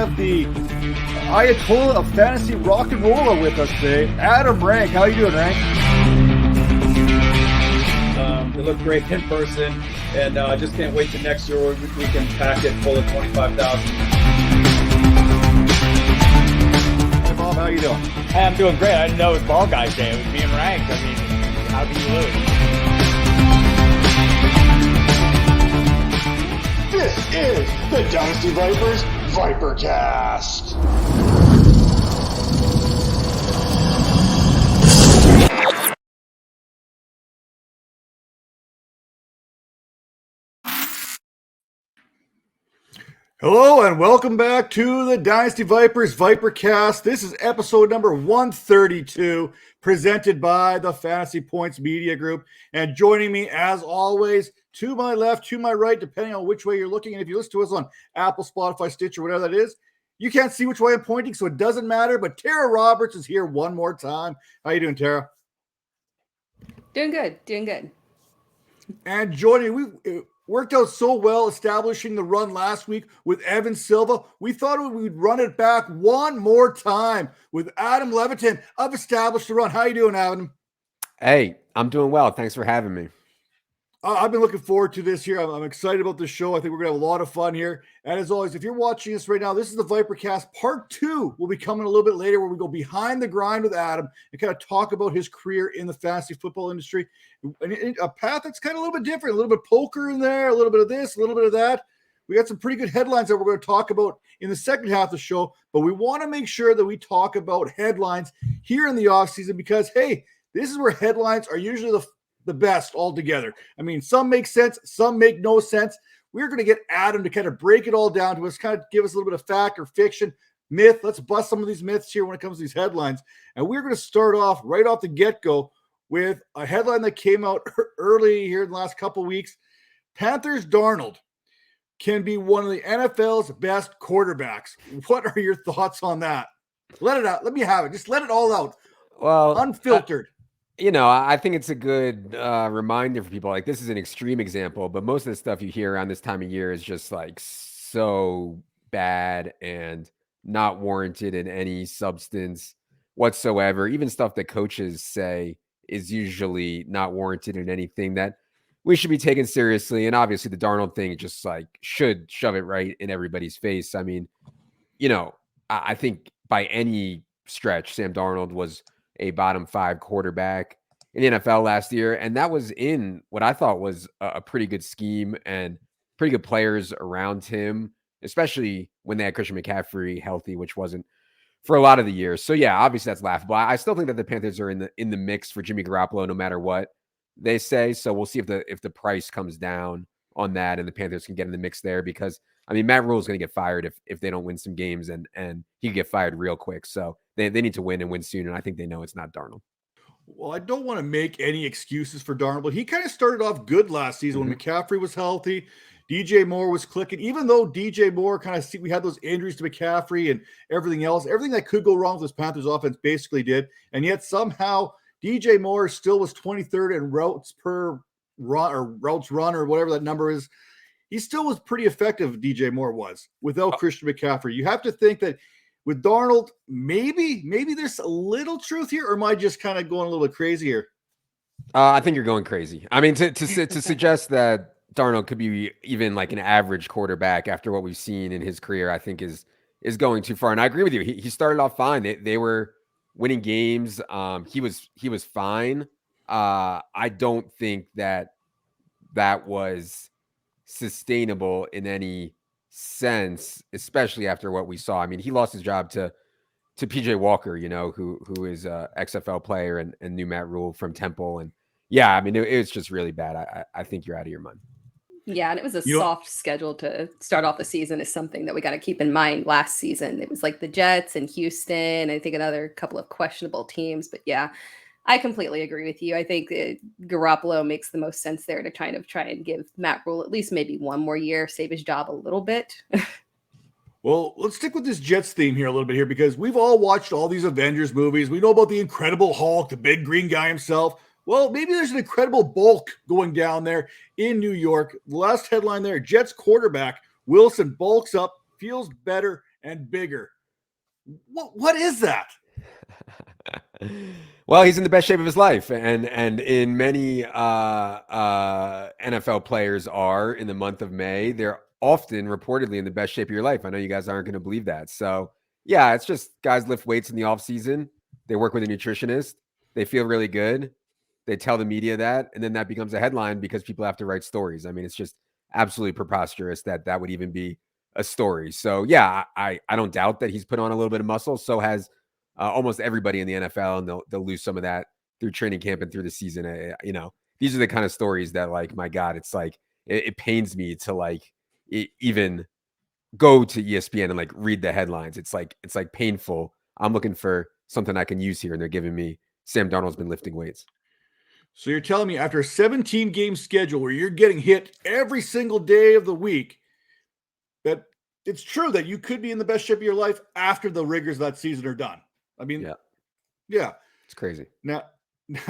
have the Ayatollah of fantasy rock and roll with us today, Adam Rank. How you doing, Rank? They look great in person, and I just can't wait till next year where we can pack it full of 25,000. Hey, Bob, how you doing? Hey, I'm doing great. I didn't know it was Ball Guys Day. It was being ranked. I mean, how can you lose? This is the Dynasty Vipers ViperCast. Hello and welcome back to the Dynasty Vipers ViperCast. This is episode number 132, presented by the Fantasy Points Media Group. And joining me, as always, to my left, to my right, depending on which way you're looking. And if you listen to us on Apple, Spotify, Stitcher, whatever that is, you can't see which way I'm pointing, so it doesn't matter. But Tara Roberts is here one more time. How you doing, Tara? Doing good. And joining me, it worked out so well establishing the run last week with Evan Silva. We thought we'd run it back one more time with Adam Levitan of Established the Run. How you doing, Adam? Hey, I'm doing well. Thanks for having me. I've been looking forward to this here. I'm excited about this show. I think we're going to have a lot of fun here. And as always, if you're watching this right now, this is the ViperCast. Part 2 will be coming a little bit later where we go behind the grind with Adam and kind of talk about his career in the fantasy football industry. And a path that's kind of a little bit different, a little bit of poker in there, a little bit of this, a little bit of that. We got some pretty good headlines that we're going to talk about in the second half of the show, but we want to make sure that we talk about headlines here in the offseason because, hey, this is where headlines are usually the best altogether. I mean, some make sense, some make no sense. We're going to get Adam to kind of break it all down to us, kind of give us a little bit of fact or fiction, myth. Let's bust some of these myths here when it comes to these headlines. And we're going to start off right off the get-go with a headline that came out early here in the last couple of weeks. Panthers Darnold can be one of the NFL's best quarterbacks. What are your thoughts on that? Let it out. Let me have it. Just let it all out. Well, unfiltered. I think it's a good reminder for people. Like, this is an extreme example, but most of the stuff you hear around this time of year is just like so bad and not warranted in any substance whatsoever. Even stuff that coaches say is usually not warranted in anything that we should be taken seriously. And obviously the Darnold thing just like should shove it right in everybody's face. I mean, I think by any stretch, Sam Darnold was a bottom 5 quarterback in the NFL last year. And that was in what I thought was a pretty good scheme and pretty good players around him, especially when they had Christian McCaffrey healthy, which wasn't for a lot of the year. So yeah, obviously that's laughable. I still think that the Panthers are in the mix for Jimmy Garoppolo, no matter what they say. So we'll see if the price comes down on that and the Panthers can get in the mix there, because I mean, Matt Rule is going to get fired if they don't win some games, and he can get fired real quick. So they need to win and win soon. And I think they know it's not Darnold. Well, I don't want to make any excuses for Darnold, but he kind of started off good last season when McCaffrey was healthy. DJ Moore was clicking, even though DJ Moore we had those injuries to McCaffrey and everything else. Everything that could go wrong with this Panthers offense basically did. And yet somehow DJ Moore still was 23rd in routes per run or routes run or whatever that number is. He still was pretty effective, DJ Moore was, without Christian McCaffrey. You have to think that with Darnold, maybe there's a little truth here, or am I just kind of going a little bit crazy here? I think you're going crazy. I mean, to suggest that Darnold could be even like an average quarterback after what we've seen in his career, I think is going too far. And I agree with you. He started off fine. They were winning games. He was fine. I don't think that was sustainable in any sense, especially after what we saw. I mean, he lost his job to PJ Walker, who is a XFL player and knew Matt Rule from Temple. And yeah, I mean, it's just really bad. I think you're out of your mind. Yeah, and it was a soft schedule to start off the season is something that we got to keep in mind. Last season, it was like the Jets and Houston, I think another couple of questionable teams. But yeah, I completely agree with you. I think Garoppolo makes the most sense there to try and give Matt Rule at least maybe one more year, save his job a little bit. Well, let's stick with this Jets theme here a little bit here, because we've all watched all these Avengers movies. We know about the Incredible Hulk, the big green guy himself. Well, maybe there's an incredible bulk going down there in New York. The last headline there, Jets quarterback Wilson bulks up, feels better, and bigger. What is that? Well, he's in the best shape of his life, and in many NFL players are in the month of May. They're often reportedly in the best shape of your life. I know you guys aren't going to believe that. So yeah, it's just guys lift weights in the off season. They work with a nutritionist. They feel really good. They tell the media that, and then that becomes a headline because people have to write stories. I mean, it's just absolutely preposterous that would even be a story. So yeah, I don't doubt that he's put on a little bit of muscle. So has almost everybody in the NFL, and they'll lose some of that through training camp and through the season. You know, these are the kind of stories that, like, my God, it's like it pains me to like even go to ESPN and like read the headlines. It's like painful. I'm looking for something I can use here, and they're giving me Sam Darnold's been lifting weights. So you're telling me after a 17-game schedule where you're getting hit every single day of the week, that it's true that you could be in the best shape of your life after the rigors of that season are done. I mean, yeah, it's crazy. Now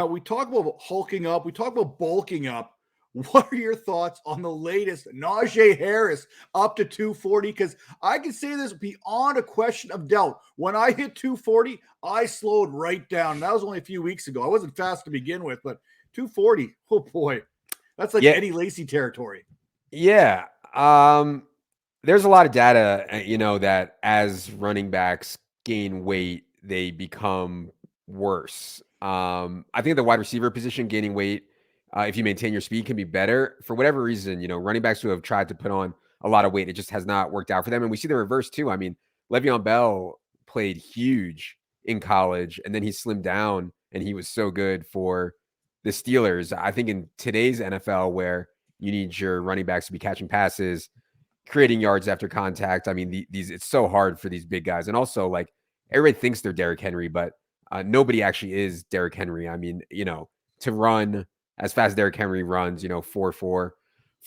we talk about hulking up. We talk about bulking up. What are your thoughts on the latest Najee Harris up to 240? Because I can say this beyond a question of doubt. When I hit 240, I slowed right down. That was only a few weeks ago. I wasn't fast to begin with, but 240, oh boy, that's like Eddie Lacy territory. Yeah. There's a lot of data, that as running backs gain weight, they become worse. I think the wide receiver position gaining weight, if you maintain your speed, can be better. For whatever reason, running backs who have tried to put on a lot of weight, it just has not worked out for them. And we see the reverse too. I mean, Le'Veon Bell played huge in college, and then he slimmed down, and he was so good for the Steelers. I think in today's NFL, where you need your running backs to be catching passes, creating yards after contact, I mean, it's so hard for these big guys. And also, like, everybody thinks they're Derrick Henry, but nobody actually is Derrick Henry. I mean, to run as fast as Derrick Henry runs, 4.4,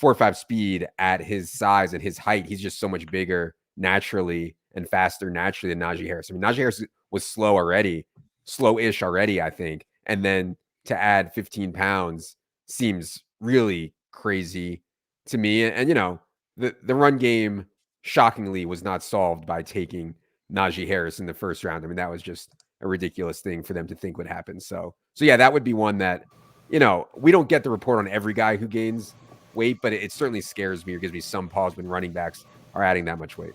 4.5 speed at his size and his height, he's just so much bigger naturally and faster naturally than Najee Harris. I mean, Najee Harris was slow-ish already, I think. And then to add 15 pounds seems really crazy to me. And the run game, shockingly, was not solved by taking Najee Harris in the first round. I mean, that was just a ridiculous thing for them to think would happen. So yeah, that would be one that, we don't get the report on every guy who gains weight, but it certainly scares me or gives me some pause when running backs are adding that much weight.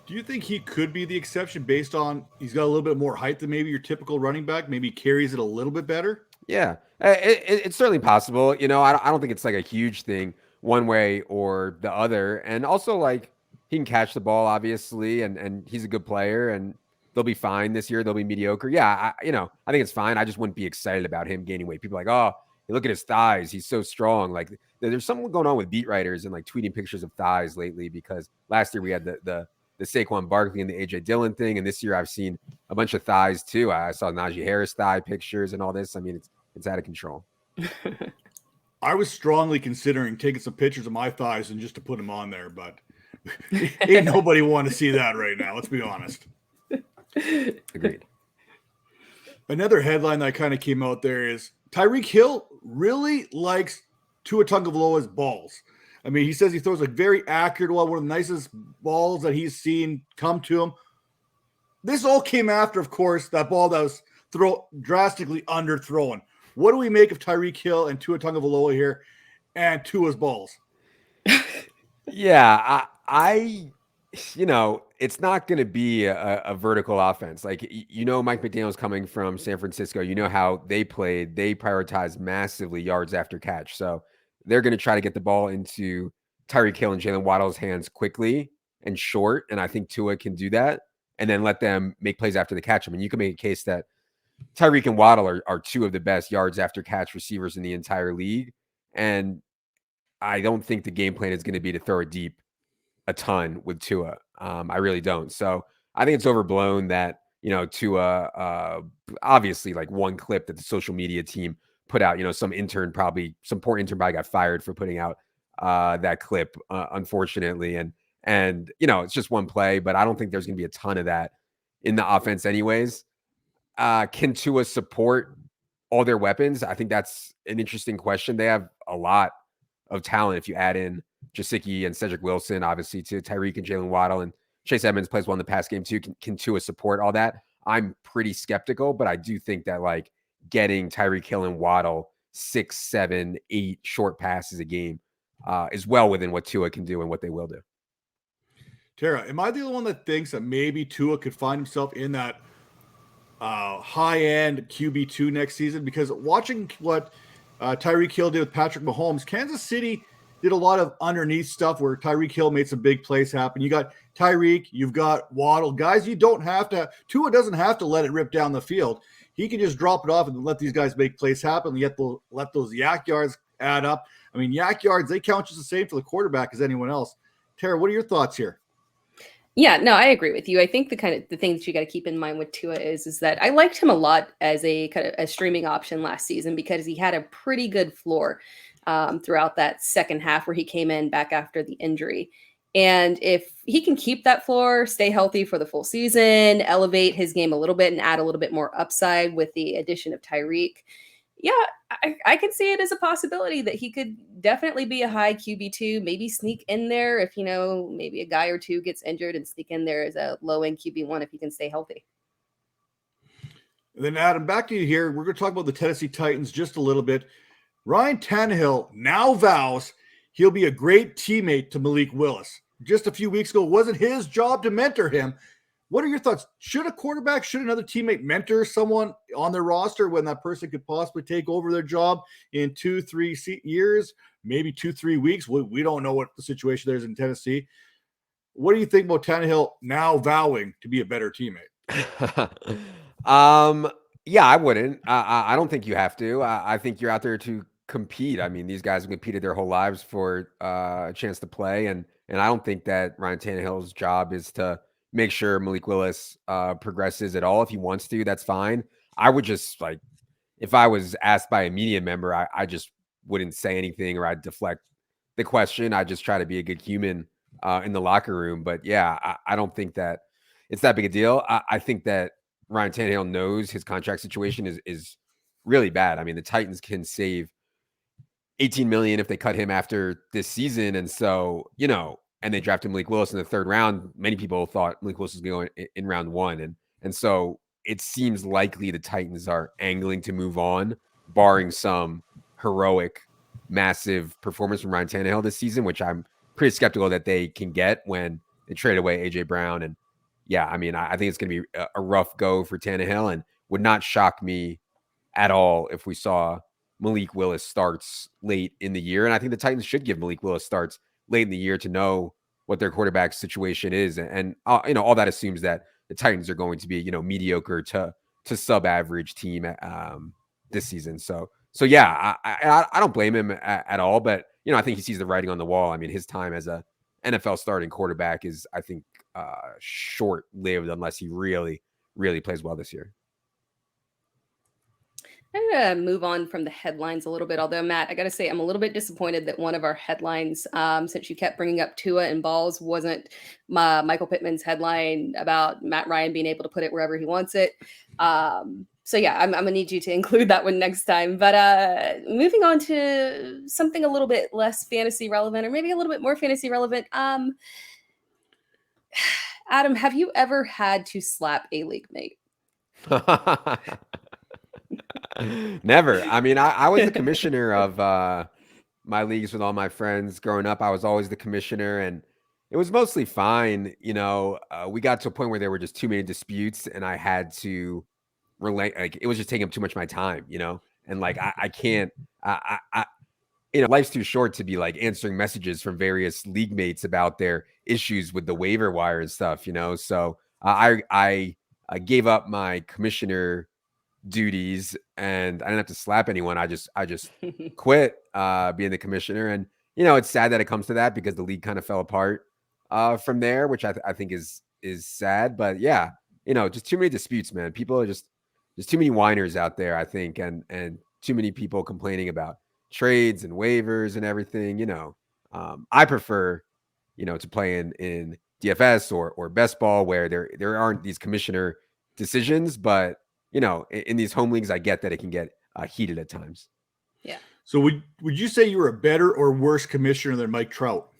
Do you think he could be the exception based on he's got a little bit more height than maybe your typical running back? Maybe carries it a little bit better? Yeah, it's certainly possible. I don't think it's like a huge thing one way or the other. And also, like, he can catch the ball, obviously, and he's a good player, and they'll be fine this year. They'll be mediocre. Yeah, I think it's fine. I just wouldn't be excited about him gaining weight. People are like, oh, look at his thighs. He's so strong. Like, there's something going on with beat writers and like tweeting pictures of thighs lately, because last year we had the Saquon Barkley and the AJ Dillon thing, and this year I've seen a bunch of thighs too. I saw Najee Harris thigh pictures and all this. I mean, it's out of control. I was strongly considering taking some pictures of my thighs and just to put them on there, but ain't nobody want to see that right now. Let's be honest. Agreed. Another headline that kind of came out there is Tyreek Hill really likes Tua Tagovailoa's balls. I mean, he says he throws a very accurate one of the nicest balls that he's seen come to him. This all came after, of course, that ball that was drastically underthrown. What do we make of Tyreek Hill and Tua Tagovailoa here and Tua's balls? Yeah, I it's not going to be a vertical offense. Like, Mike McDaniel's coming from San Francisco. You know how they played. They prioritized massively yards after catch. So they're going to try to get the ball into Tyreek Hill and Jalen Waddle's hands quickly and short. And I think Tua can do that, and then let them make plays after the catch. I mean, you can make a case that Tyreek and Waddle are two of the best yards after catch receivers in the entire league. And I don't think the game plan is going to be to throw it deep a ton with Tua. I really don't. So I think it's overblown that, Tua, obviously, like, one clip that the social media team put out, some poor intern probably got fired for putting out that clip, unfortunately. And it's just one play, but I don't think there's going to be a ton of that in the offense anyways. Can Tua support all their weapons? I think that's an interesting question. They have a lot of talent if you add in Gesicki and Cedric Wilson, obviously, to Tyreek and Jalen Waddle and Chase Edmonds plays well in the pass game too. Can Tua support all that? I'm pretty skeptical, but I do think that like getting Tyreek Hill and Waddle 6, 7, 8 short passes a game is well within what Tua can do and what they will do. Tara, am I the only one that thinks that maybe Tua could find himself in that high-end QB2 next season? Because watching what Tyreek Hill did with Patrick Mahomes, Kansas City did a lot of underneath stuff where Tyreek Hill made some big plays happen. You got Tyreek, you've got Waddle. Guys, you don't have to – Tua doesn't have to let it rip down the field. He can just drop it off and let these guys make plays happen, yet they'll let those yak yards add up. I mean, yak yards, they count just the same for the quarterback as anyone else. Tara, what are your thoughts here? Yeah, no, I agree with you. I think the thing that you got to keep in mind with Tua is that I liked him a lot as a kind of a streaming option last season because he had a pretty good floor throughout that second half where he came in back after the injury. And if he can keep that floor, stay healthy for the full season, elevate his game a little bit and add a little bit more upside with the addition of Tyreek, yeah, I can see it as a possibility that he could definitely be a high QB2, maybe sneak in there if, maybe a guy or two gets injured and sneak in there as a low-end QB1 if he can stay healthy. And then, Adam, back to you here. We're going to talk about the Tennessee Titans just a little bit. Ryan Tannehill now vows he'll be a great teammate to Malik Willis. Just a few weeks ago, it wasn't his job to mentor him. What are your thoughts? Should another teammate mentor someone on their roster when that person could possibly take over their job in 2-3 years, maybe 2-3 weeks? We don't know what the situation there is in Tennessee. What do you think about Tannehill now vowing to be a better teammate? Yeah, I wouldn't. I don't think you have to. I think you're out there to compete. I mean, these guys have competed their whole lives for a chance to play, and I don't think that Ryan Tannehill's job is to make sure Malik Willis progresses at all. If he wants to, that's fine. I would just if I was asked by a media member, I just wouldn't say anything or I'd deflect the question. I just try to be a good human in the locker room. But yeah, I don't think that it's that big a deal. I think that Ryan Tannehill knows his contract situation is really bad. I mean, the Titans can save $18 million if they cut him after this season. And so, and they drafted Malik Willis in the third round. Many people thought Malik Willis was going in round one. And so it seems likely the Titans are angling to move on, barring some heroic, massive performance from Ryan Tannehill this season, which I'm pretty skeptical that they can get when they trade away A.J. Brown. And yeah, I mean, I think it's going to be a rough go for Tannehill and would not shock me at all if we saw Malik Willis starts late in the year. And I think the Titans should give Malik Willis starts late in the year to know what their quarterback situation is. And all that assumes that the Titans are going to be, mediocre to sub-average team this season. So yeah, I don't blame him at all, but, I think he sees the writing on the wall. I mean, his time as a NFL starting quarterback is, I think, short-lived unless he really, really plays well this year. I'm going to move on from the headlines a little bit. Although, Matt, I got to say, I'm a little bit disappointed that one of our headlines, since you kept bringing up Tua and balls, wasn't Michael Pittman's headline about Matt Ryan being able to put it wherever he wants it. So, yeah, I'm going to need you to include that one next time. But moving on to something a little bit less fantasy relevant, or maybe a little bit more fantasy relevant. Adam, have you ever had to slap a league mate? Never. I mean, I was the commissioner of my leagues with all my friends growing up. I was always the commissioner, and it was mostly fine. We got to a point where there were just too many disputes, and I had to relate. It was just taking up too much of my time, and I can't. Life's too short to be answering messages from various league mates about their issues with the waiver wire and stuff. So I gave up my commissioner duties and I didn't have to slap anyone. I just quit being the commissioner. And, it's sad that it comes to that because the league kind of fell apart from there, which I think is sad. But yeah, just too many disputes, man. People are just too many whiners out there, I think, and too many people complaining about trades and waivers and everything. I prefer, to play in DFS or best ball where there aren't these commissioner decisions, but in these home leagues, I get that it can get heated at times. Yeah. So would you say you were a better or worse commissioner than Mike Trout?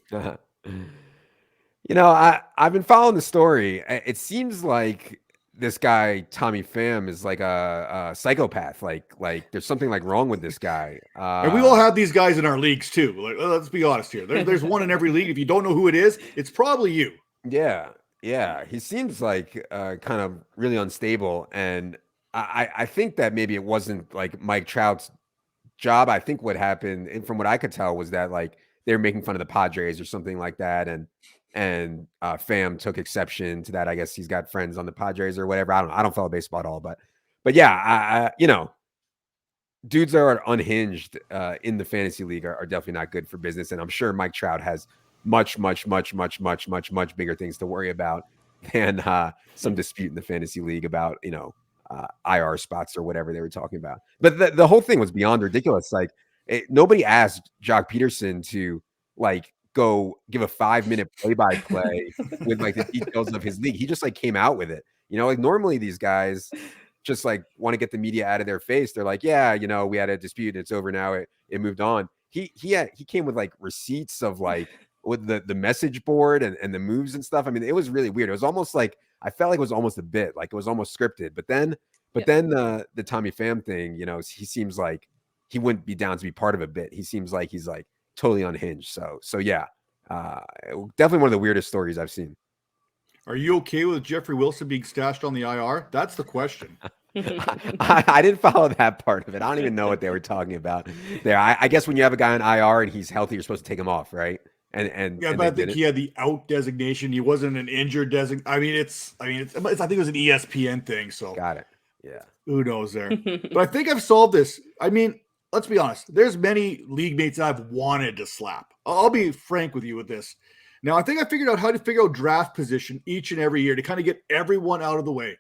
I've been following the story. It seems like this guy Tommy Pham is like a psychopath. Like there's something like wrong with this guy. And we all have these guys in our leagues too. Like, let's be honest here. There's one in every league. If you don't know who it is, it's probably you. Yeah. He seems like kind of really unstable, and I think that maybe it wasn't like Mike Trout's job. I think what happened, and from what I could tell, was that like they were making fun of the Padres or something like that, and Pham took exception to that. I guess he's got friends on the Padres or whatever. I don't follow baseball at all, but yeah, dudes that are unhinged in the fantasy league are definitely not good for business. And I'm sure Mike Trout has much bigger things to worry about than some dispute in the fantasy league about, IR spots or whatever they were talking about. But the whole thing was beyond ridiculous. Like nobody asked Jock Peterson to like go give a 5-minute play-by-play with like the details of his league. He just like came out with it. Like normally these guys just like want to get the media out of their face. They're like, yeah, we had a dispute. It's over now. It moved on. He came with like receipts of like with the message board and the moves and stuff. I mean, it was really weird. It was almost like, I felt like it was almost a bit, like it was almost scripted. But then the Tommy Pham thing, he seems like he wouldn't be down to be part of a bit. He seems like he's like totally unhinged. So yeah, definitely one of the weirdest stories I've seen. Are you okay with Jeffrey Wilson being stashed on the IR? That's the question. I didn't follow that part of it. I don't even know what they were talking about there. I guess when you have a guy on IR and he's healthy, you're supposed to take him off, right? But I think he had the out designation. He wasn't an injured designation. I think it was an ESPN thing. So got it. Yeah. Who knows there? But I think I've solved this. I mean, let's be honest. There's many league mates I've wanted to slap. I'll be frank with you with this. Now, I think I figured out how to figure out draft position each and every year to kind of get everyone out of the way.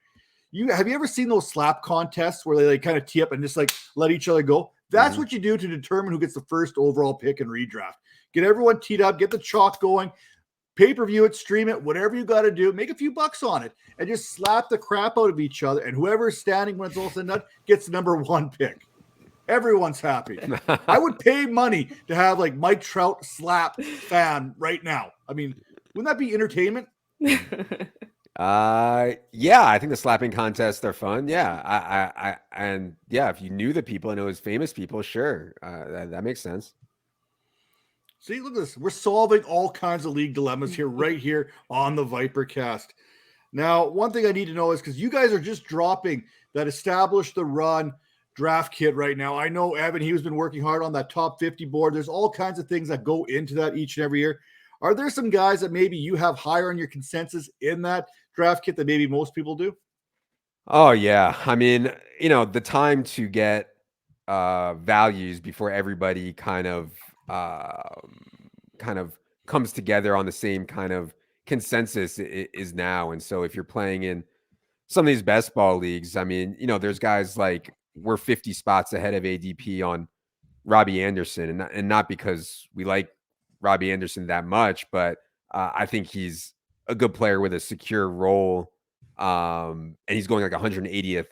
Have you ever seen those slap contests where they like kind of tee up and just like let each other go? That's what you do to determine who gets the first overall pick and redraft. Get everyone teed up, get the chalk going, pay-per-view it, stream it, whatever you got to do, make a few bucks on it, and just slap the crap out of each other. And whoever is standing when it's all said and done gets the number one pick. Everyone's happy. I would pay money to have like Mike Trout slap fan right now. I mean, wouldn't that be entertainment? Yeah, I think the slapping contests are fun. Yeah, and yeah, if you knew the people and it was famous people, sure, that makes sense. See, look at this. We're solving all kinds of league dilemmas here, right here on the ViperCast. Now, one thing I need to know is because you guys are just dropping that Establish the Run draft kit right now. I know Evan, he's been working hard on that top 50 board. There's all kinds of things that go into that each and every year. Are there some guys that maybe you have higher on your consensus in that draft kit that maybe most people do? Oh, yeah. I mean, the time to get values before everybody kind of comes together on the same kind of consensus is now. And so if you're playing in some of these best ball leagues, I mean, there's guys like we're 50 spots ahead of ADP on Robbie Anderson, and not because we like Robbie Anderson that much, but I think he's a good player with a secure role, and he's going like 180th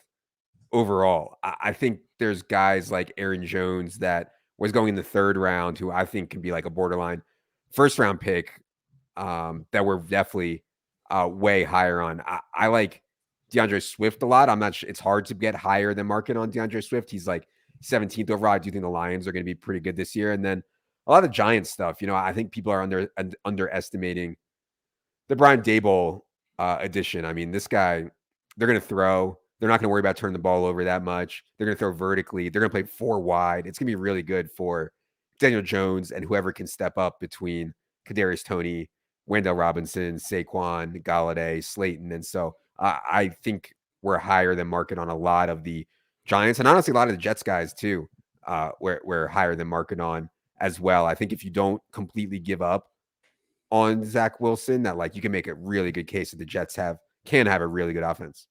overall. I think there's guys like Aaron Jones that was going in the third round who I think can be like a borderline first round pick, that we're definitely way higher on. I like DeAndre Swift a lot. I'm not sure. It's hard to get higher than market on DeAndre Swift. He's like 17th overall. I do think the Lions are going to be pretty good this year. And then a lot of Giants stuff, I think people are underestimating the Brian Daboll addition. I mean, this guy, they're going to throw. They're not going to worry about turning the ball over that much. They're going to throw vertically. They're going to play 4 wide. It's going to be really good for Daniel Jones and whoever can step up between Kadarius Toney, Wendell Robinson, Saquon, Galladay, Slayton. And so I think we're higher than market on a lot of the Giants, and honestly, a lot of the Jets guys too. We're higher than market on as well. I think if you don't completely give up on Zach Wilson, that like you can make a really good case that the Jets can have a really good offense.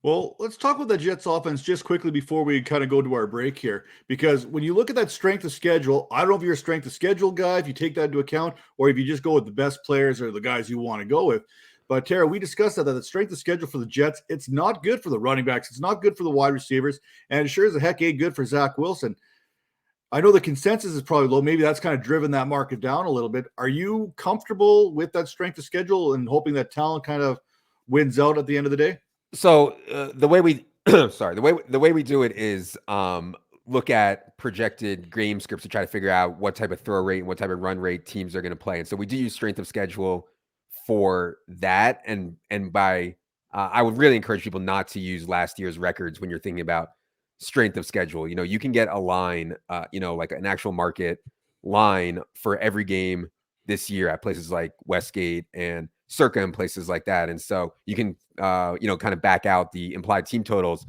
Well, let's talk about the Jets offense just quickly before we kind of go to our break here. Because when you look at that strength of schedule, I don't know if you're a strength of schedule guy, if you take that into account, or if you just go with the best players or the guys you want to go with. But Tara, we discussed that the strength of schedule for the Jets, it's not good for the running backs. It's not good for the wide receivers. And it sure as a heck ain't good for Zach Wilson. I know the consensus is probably low. Maybe that's kind of driven that market down a little bit. Are you comfortable with that strength of schedule and hoping that talent kind of wins out at the end of the day? So the way we the way we do it is look at projected game scripts to try to figure out what type of throw rate and what type of run rate teams are going to play. And so we do use strength of schedule for that. And by I would really encourage people not to use last year's records when you're thinking about strength of schedule. You know, you can get a line, like an actual market line for every game this year at places like Westgate and Circa and places like that. And so you can, kind of back out the implied team totals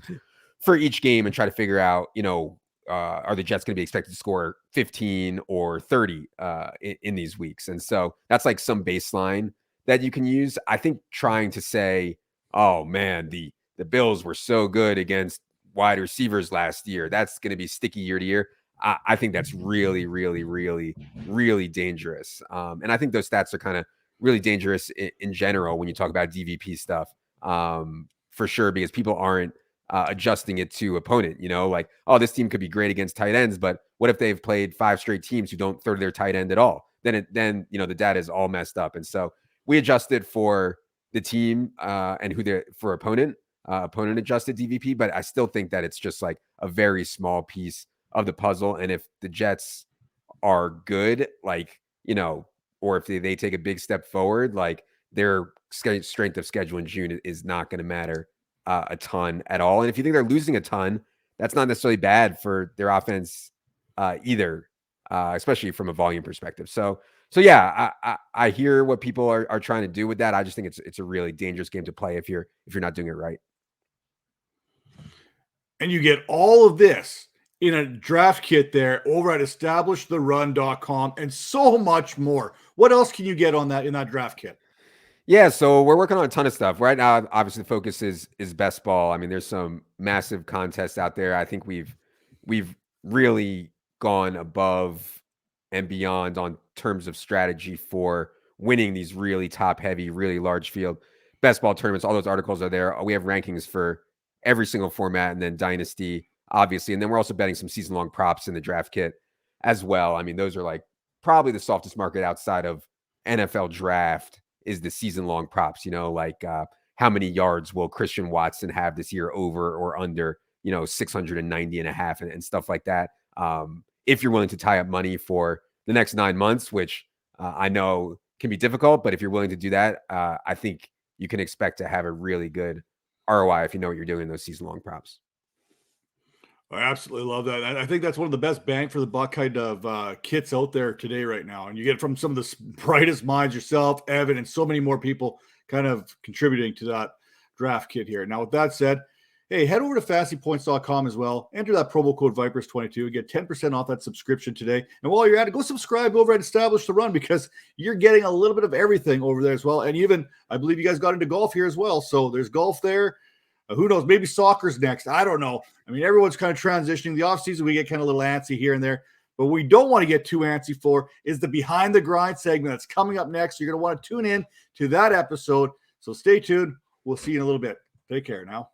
for each game and try to figure out, are the Jets going to be expected to score 15 or 30 in these weeks? And so that's like some baseline that you can use. I think trying to say, oh man, the Bills were so good against wide receivers last year, that's going to be sticky year to year. I think that's really, really, really, really dangerous. And I think those stats are kind of really dangerous in general when you talk about DVP stuff, for sure, because people aren't adjusting it to opponent, like, oh, this team could be great against tight ends, but what if they've played 5 straight teams who don't throw to their tight end at all? Then the data is all messed up. And so we adjusted for the team and for opponent adjusted DVP, but I still think that it's just like a very small piece of the puzzle. And if the Jets are good, or if they take a big step forward, like their strength of schedule in June is not going to matter a ton at all. And if you think they're losing a ton, that's not necessarily bad for their offense either, especially from a volume perspective. So yeah, I hear what people are trying to do with that. I just think it's a really dangerous game to play if you're not doing it right. And you get all of this in a draft kit there over at establishtheRun.com and so much more. What else can you get on that in that draft kit? Yeah, so we're working on a ton of stuff right now. Obviously, the focus is best ball. I mean, there's some massive contests out there. I think we've really gone above and beyond on terms of strategy for winning these really top heavy, really large field best ball tournaments. All those articles are there. We have rankings for every single format, and then Dynasty, obviously. And then we're also betting some season-long props in the draft kit as well. I mean, those are like probably the softest market outside of NFL draft is the season-long props, how many yards will Christian Watson have this year over or under, 690 and a half and stuff like that. If you're willing to tie up money for the next 9 months, which I know can be difficult, but if you're willing to do that, I think you can expect to have a really good ROI if you know what you're doing in those season-long props. I absolutely love that. I think that's one of the best bang for the buck kind of kits out there today right now. And you get it from some of the brightest minds, yourself, Evan, and so many more people kind of contributing to that draft kit here. Now, with that said, hey, head over to fantasypoints.com as well. Enter that promo code Vipers22. Get 10% off that subscription today. And while you're at it, go subscribe over at Establish the Run because you're getting a little bit of everything over there as well. And even, I believe you guys got into golf here as well. So there's golf there. Who knows? Maybe soccer's next. I don't know. I mean, everyone's kind of transitioning. The offseason, we get kind of a little antsy here and there. But what we don't want to get too antsy for is the Behind the Grind segment that's coming up next. You're going to want to tune in to that episode. So stay tuned. We'll see you in a little bit. Take care now.